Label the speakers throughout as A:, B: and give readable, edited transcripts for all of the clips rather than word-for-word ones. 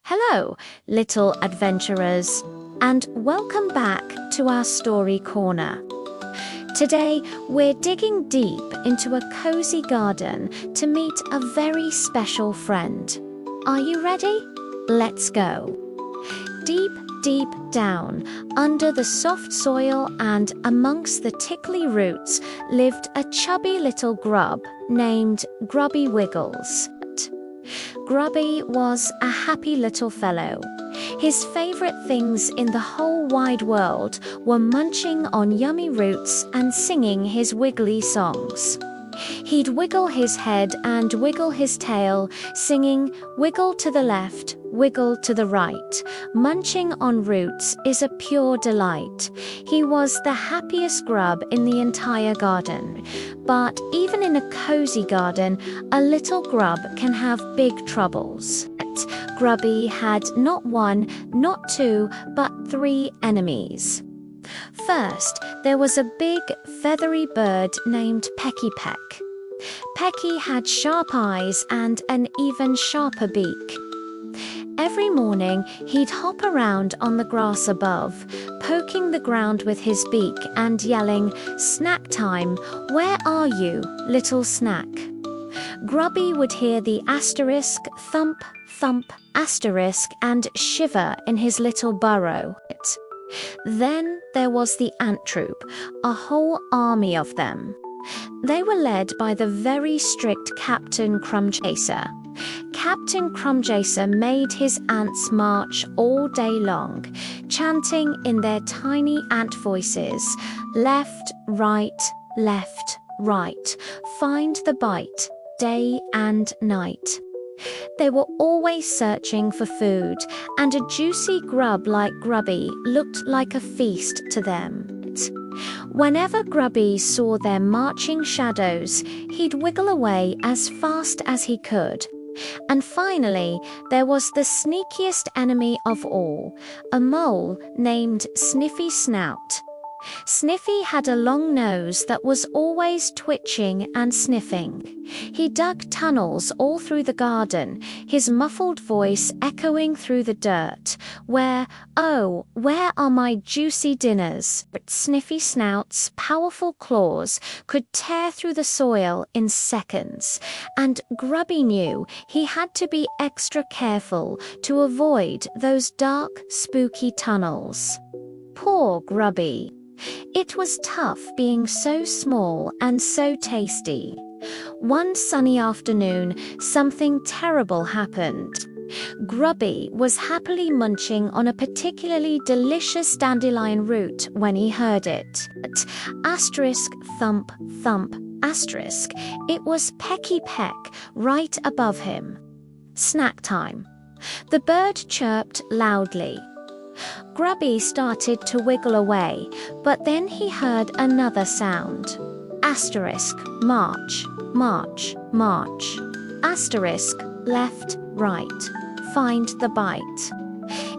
A: Hello, little adventurers, and welcome back to our story corner. Today, we're digging deep into a cozy garden to meet a very special friend. Are you ready? Let's go. Deep, deep down, under the soft soil and amongst the tickly roots, lived a chubby little grub named Grubby Wiggles. Grubby was a happy little fellow. His favorite things in the whole wide world were munching on yummy roots and singing his wiggly songs. He'd wiggle his head and wiggle his tail, singing, "Wiggle to the left, wiggle to the right. Munching on roots is a pure delight." He was the happiest grub in the entire garden. But even in a cozy garden, a little grub can have big troubles. Grubby had not one, not two, but 3 enemies. First, there was a big, feathery bird named Pecky Peck. Pecky had sharp eyes and an even sharper beak. Every morning, he'd hop around on the grass above, poking the ground with his beak and yelling, "Snack time, where are you, little snack?" Grubby would hear the asterisk, thump, thump, asterisk, and shiver in his little burrow. Then there was the ant troop, a whole army of them. They were led by the very strict Captain Crumchaser. Captain Crumchaser made his ants march all day long, chanting in their tiny ant voices, "Left, right, left, right, find the bite, day and night." They were always searching for food, and a juicy grub like Grubby looked like a feast to them. Whenever Grubby saw their marching shadows, he'd wiggle away as fast as he could. And finally, there was the sneakiest enemy of all, a mole named Sniffy Snout. Sniffy had a long nose that was always twitching and sniffing. He dug tunnels all through the garden, his muffled voice echoing through the dirt. Where are my juicy dinners?" But Sniffy Snout's powerful claws could tear through the soil in seconds, and Grubby knew he had to be extra careful to avoid those dark, spooky tunnels. Poor Grubby. It was tough being so small and so tasty. One sunny afternoon, something terrible happened. Grubby was happily munching on a particularly delicious dandelion root when he heard it. Asterisk, thump, thump, asterisk. It was Pecky Peck right above him. Snack time. The bird chirped loudly. Grubby started to wiggle away, but then he heard another sound. Asterisk, march, march, march. Asterisk, left, right, find the bite.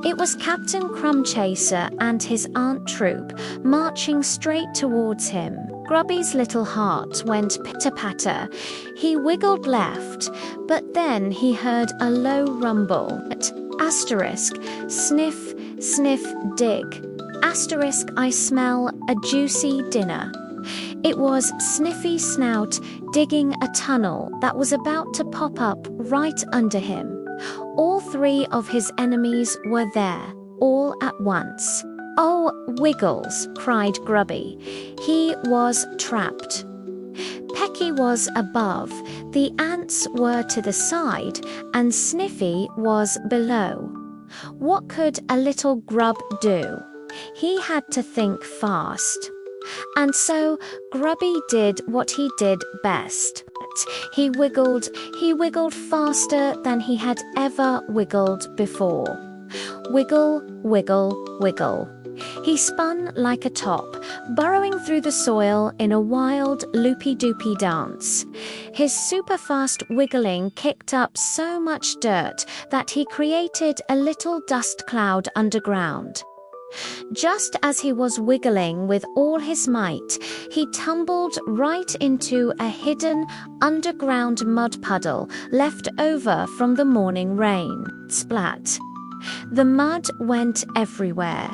A: It was Captain Crumchaser and his ant troop marching straight towards him. Grubby's little heart went pitter-patter. He wiggled left, but then he heard a low rumble. Asterisk, sniff, sniff, dig. Asterisk, I smell a juicy dinner. It was Sniffy Snout digging a tunnel that was about to pop up right under him. All 3 of his enemies were there, all at once. "Oh, Wiggles," cried Grubby. He was trapped. Pecky was above, the ants were to the side, and Sniffy was below. What could a little grub do? He had to think fast. And so Grubby did what he did best. He wiggled faster than he had ever wiggled before. Wiggle, wiggle, wiggle. He spun like a top, burrowing through the soil in a wild, loopy-doopy dance. His super-fast wiggling kicked up so much dirt that he created a little dust cloud underground. Just as he was wiggling with all his might, he tumbled right into a hidden underground mud puddle left over from the morning rain. Splat! The mud went everywhere.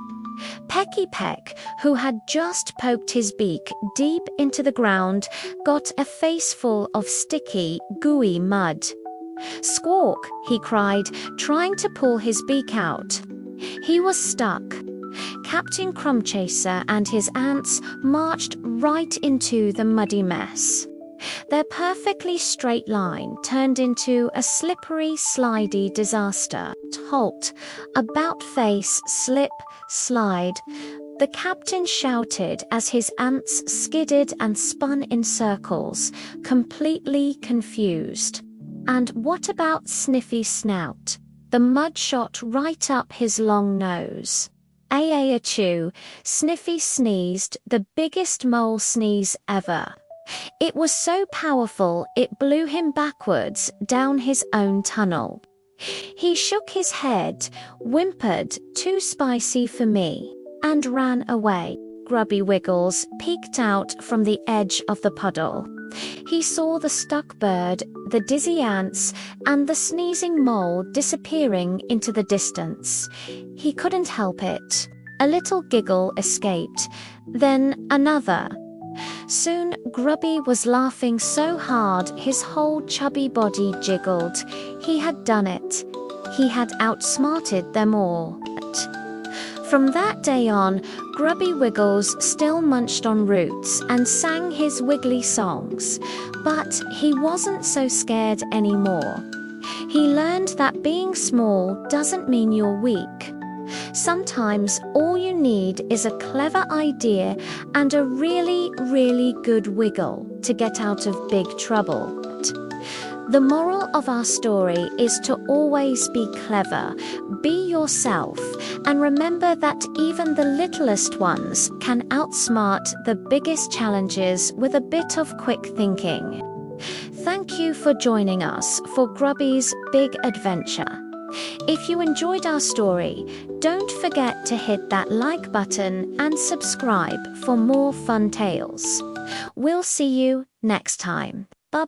A: Pecky Peck, who had just poked his beak deep into the ground, got a faceful of sticky, gooey mud. "Squawk!" he cried, trying to pull his beak out. He was stuck. Captain Crumbchaser and his ants marched right into the muddy mess. Their perfectly straight line turned into a slippery, slidey disaster. Halt! About face, slip, slide. The captain shouted as his ants skidded and spun in circles, completely confused. And what about Sniffy Snout? The mud shot right up his long nose. Achoo! Sniffy sneezed, the biggest mole sneeze ever. It was so powerful it blew him backwards down his own tunnel. He shook his head, whimpered, "Too spicy for me," and ran away. Grubby Wiggles peeked out from the edge of the puddle. He saw the stuck bird, the dizzy ants, and the sneezing mole disappearing into the distance. He couldn't help it. A little giggle escaped, then another. Soon Grubby was laughing so hard his whole chubby body jiggled. He had done it. He had outsmarted them all. From that day on, Grubby Wiggles still munched on roots and sang his wiggly songs, but he wasn't so scared anymore. He learned that being small doesn't mean you're weak. Sometimes all you need is a clever idea and a really, really good wiggle to get out of big trouble. The moral of our story is to always be clever, be yourself, and remember that even the littlest ones can outsmart the biggest challenges with a bit of quick thinking. Thank you for joining us for Grubby's Big Adventure. If you enjoyed our story, don't forget to hit that like button and subscribe for more fun tales. We'll see you next time. Bye-bye.